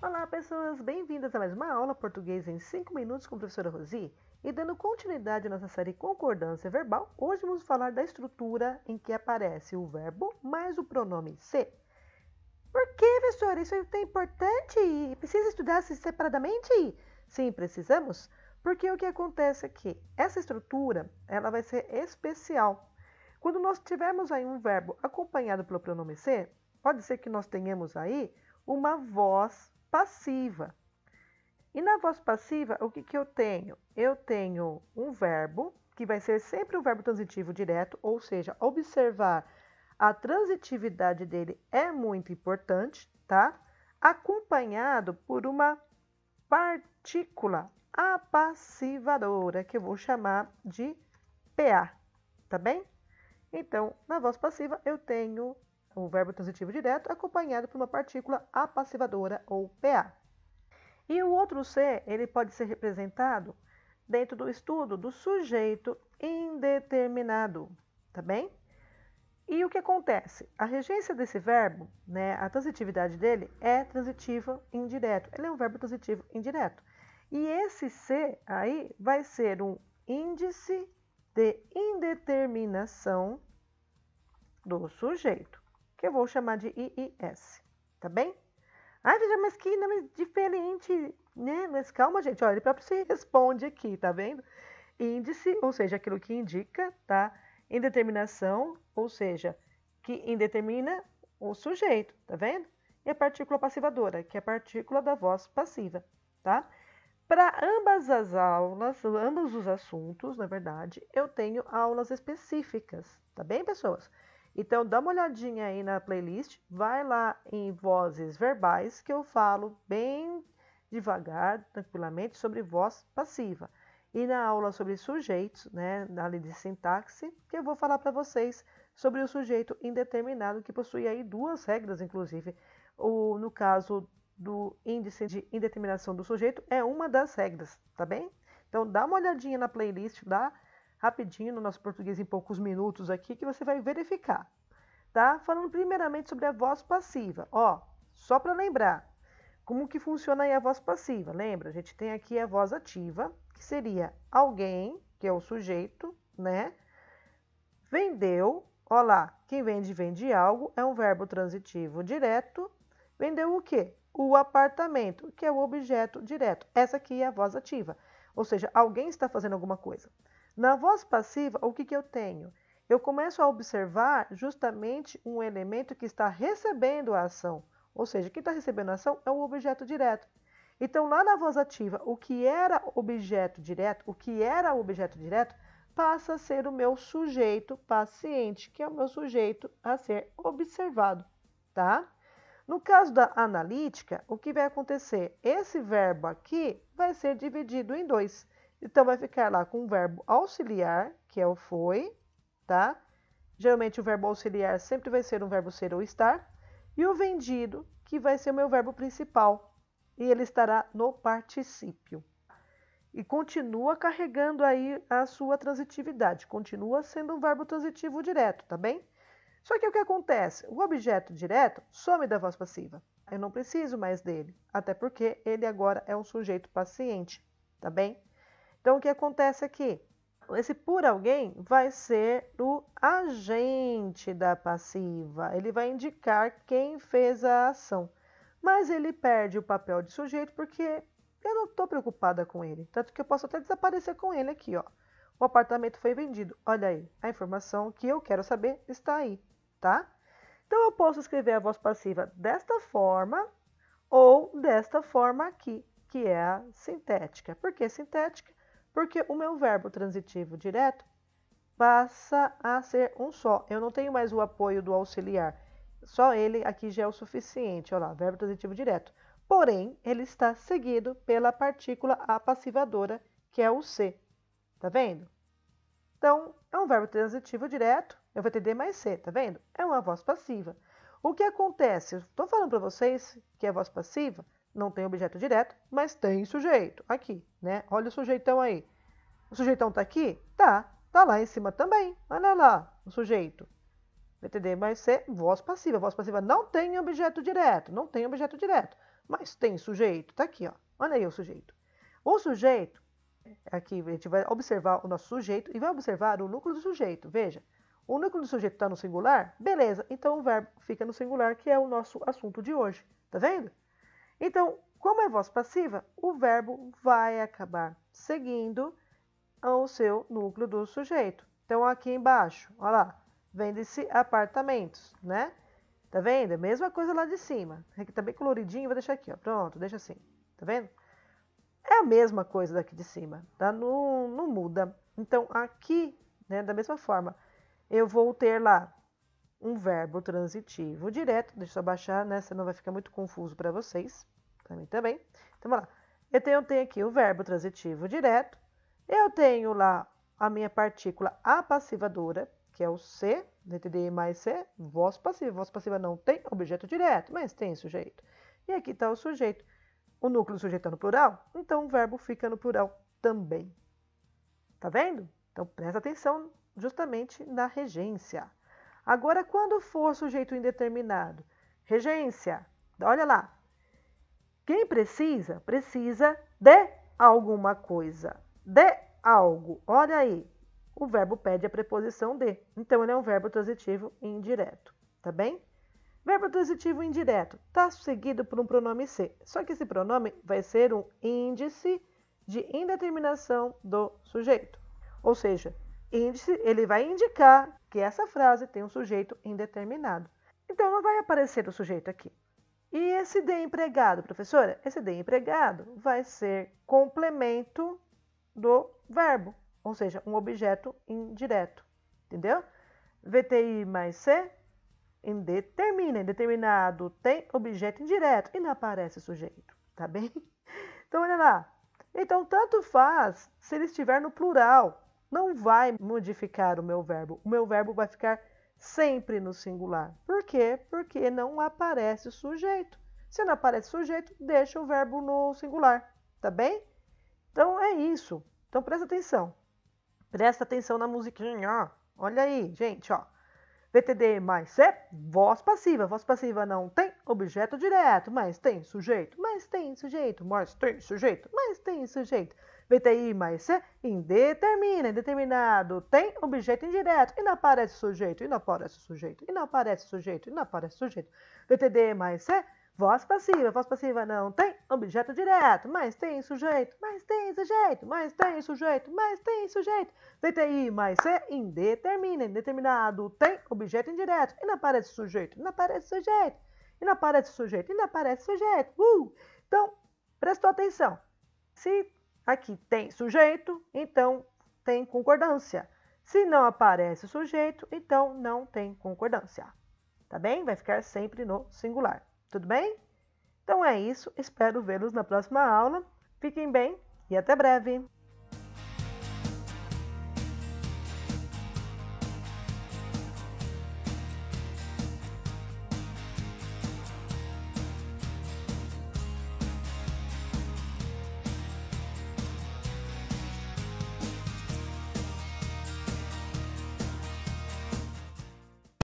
Olá, pessoas! Bem-vindas a mais uma aula português em 5 minutos com a professora Rosi. E dando continuidade à nossa série Concordância Verbal, hoje vamos falar da estrutura em que aparece o verbo mais o pronome ser. Por que, professora? Isso é importante? Precisa estudar separadamente? Sim, precisamos, porque o que acontece aqui? Essa estrutura ela vai ser especial. Quando nós tivermos aí um verbo acompanhado pelo pronome ser, pode ser que nós tenhamos aí uma voz passiva. E na voz passiva, o que eu tenho? Eu tenho um verbo, que vai ser sempre um verbo transitivo direto, ou seja, observar a transitividade dele é muito importante, tá? Acompanhado por uma partícula apassivadora, que eu vou chamar de PA, tá bem? Então, na voz passiva, eu tenho o verbo transitivo direto acompanhado por uma partícula apassivadora ou PA. E o outro ser, ele pode ser representado dentro do estudo do sujeito indeterminado, tá bem? E o que acontece? A regência desse verbo, né, a transitividade dele é transitivo indireto. Ele é um verbo transitivo indireto. E esse ser aí vai ser um índice de indeterminação do sujeito, que eu vou chamar de IIS, tá bem? Ai, mas que nome diferente, né? Mas calma, gente, olha, ele próprio se responde aqui, tá vendo? Índice, ou seja, aquilo que indica, tá? Indeterminação, ou seja, que indetermina o sujeito, tá vendo? E a partícula passivadora, que é a partícula da voz passiva, tá? Para ambas as aulas, ambos os assuntos, na verdade, eu tenho aulas específicas, tá bem, pessoas? Então, dá uma olhadinha aí na playlist, vai lá em vozes verbais, que eu falo bem devagar, tranquilamente, sobre voz passiva. E na aula sobre sujeitos, né, na lei de sintaxe, que eu vou falar para vocês sobre o sujeito indeterminado, que possui aí duas regras, inclusive. No caso do índice de indeterminação do sujeito, é uma das regras, tá bem? Então, dá uma olhadinha na playlist, dá rapidinho no nosso português em poucos minutos aqui, que você vai verificar, tá? Falando primeiramente sobre a voz passiva. Ó, só para lembrar, como que funciona aí a voz passiva? Lembra? A gente tem aqui a voz ativa, que seria alguém, que é o sujeito, né? Vendeu, ó lá, quem vende, vende algo, é um verbo transitivo direto. Vendeu o quê? O apartamento, que é o objeto direto. Essa aqui é a voz ativa, ou seja, alguém está fazendo alguma coisa. Na voz passiva, o que eu tenho? Eu começo a observar justamente um elemento que está recebendo a ação. Ou seja, quem está recebendo a ação é o objeto direto. Então, lá na voz ativa, o que era objeto direto, passa a ser o meu sujeito paciente, que é o meu sujeito a ser observado, tá? No caso da analítica, o que vai acontecer? Esse verbo aqui vai ser dividido em dois. Então, vai ficar lá com o verbo auxiliar, que é o foi, tá? Geralmente, o verbo auxiliar sempre vai ser um verbo ser ou estar. E o vendido, que vai ser o meu verbo principal. E ele estará no particípio. E continua carregando aí a sua transitividade. Continua sendo um verbo transitivo direto, tá bem? Só que o que acontece? O objeto direto some da voz passiva. Eu não preciso mais dele, até porque ele agora é um sujeito paciente, tá bem? Então, o que acontece aqui? Esse por alguém vai ser o agente da passiva. Ele vai indicar quem fez a ação. Mas ele perde o papel de sujeito porque eu não estou preocupada com ele. Tanto que eu posso até desaparecer com ele aqui, ó. O apartamento foi vendido. Olha aí, a informação que eu quero saber está aí, tá? Então, eu posso escrever a voz passiva desta forma ou desta forma aqui, que é a sintética. Por que sintética? Porque o meu verbo transitivo direto passa a ser um só. Eu não tenho mais o apoio do auxiliar. Só ele aqui já é o suficiente. Olha lá, verbo transitivo direto. Porém, ele está seguido pela partícula apassivadora, que é o ser. Tá vendo? Então, é um verbo transitivo direto. Eu vou ter D mais C, tá vendo? É uma voz passiva. O que acontece? Estou falando para vocês que a voz passiva não tem objeto direto, mas tem sujeito. Aqui, né? Olha o sujeitão aí. O sujeitão tá aqui? Tá. Tá lá em cima também. Olha lá, o sujeito. VTD mais C, voz passiva. Voz passiva não tem objeto direto. Não tem objeto direto. mas tem sujeito. Tá aqui, ó. Olha aí o sujeito. O sujeito, aqui a gente vai observar o nosso sujeito e vai observar o núcleo do sujeito. Veja, o núcleo do sujeito está no singular? Beleza, então o verbo fica no singular, que é o nosso assunto de hoje. Tá vendo? Então, como é voz passiva, o verbo vai acabar seguindo o seu núcleo do sujeito. Então, aqui embaixo, olha lá, vende-se apartamentos, né? Tá vendo? É a mesma coisa lá de cima. Aqui tá bem coloridinho, vou deixar aqui, ó. Pronto, deixa assim. Tá vendo? É a mesma coisa daqui de cima, tá? Não muda. Então, aqui, né, da mesma forma, eu vou ter lá um verbo transitivo direto. Deixa eu abaixar, né? Senão vai ficar muito confuso para vocês. Para mim também. Então, vamos lá. Eu tenho aqui o verbo transitivo direto. Eu tenho lá a minha partícula apassivadora, que é o C, VTD mais C, voz passiva. Voz passiva não tem objeto direto, mas tem sujeito. E aqui está o sujeito. O núcleo do sujeito está no plural, então o verbo fica no plural também. Tá vendo? Então, presta atenção justamente na regência. Agora, quando for sujeito indeterminado, regência, olha lá. Quem precisa de alguma coisa. De algo. Olha aí. O verbo pede a preposição de. Então, ele é um verbo transitivo indireto. Tá bem? Verbo transitivo indireto está seguido por um pronome ser. Só que esse pronome vai ser um índice de indeterminação do sujeito. Ou seja, índice, ele vai indicar que essa frase tem um sujeito indeterminado. Então, não vai aparecer o sujeito aqui. E esse de empregado, professora? Esse de empregado vai ser complemento do verbo, ou seja, um objeto indireto. Entendeu? VTI mais C, indetermina. Indeterminado tem objeto indireto e não aparece sujeito. Tá bem? Então, olha lá. Então, tanto faz se ele estiver no plural. Não vai modificar o meu verbo. O meu verbo vai ficar sempre no singular. Por quê? Porque não aparece o sujeito. Se não aparece sujeito, deixa o verbo no singular. Tá bem? Então, é isso. Então, presta atenção. Presta atenção na musiquinha, ó. Olha aí, gente, ó. VTD mais C, voz passiva. Voz passiva não tem objeto direto, mas tem sujeito. Mas tem sujeito, mas tem sujeito, mas tem sujeito. VTI mais C, indetermina. Indeterminado tem objeto indireto. E não aparece sujeito, e não aparece sujeito, e não aparece sujeito, e não aparece sujeito. VTD mais C, voz passiva. Voz passiva não tem objeto direto, mas tem sujeito, mas tem sujeito, mas tem sujeito, mas tem sujeito. VTI mais C, indetermina. Indeterminado tem objeto indireto. E não aparece sujeito, e não aparece sujeito, e não aparece sujeito, e não aparece sujeito. Então, prestou atenção. Se aqui tem sujeito, então tem concordância. Se não aparece sujeito, então não tem concordância. Tá bem? Vai ficar sempre no singular. Tudo bem? Então é isso. Espero vê-los na próxima aula. Fiquem bem e até breve!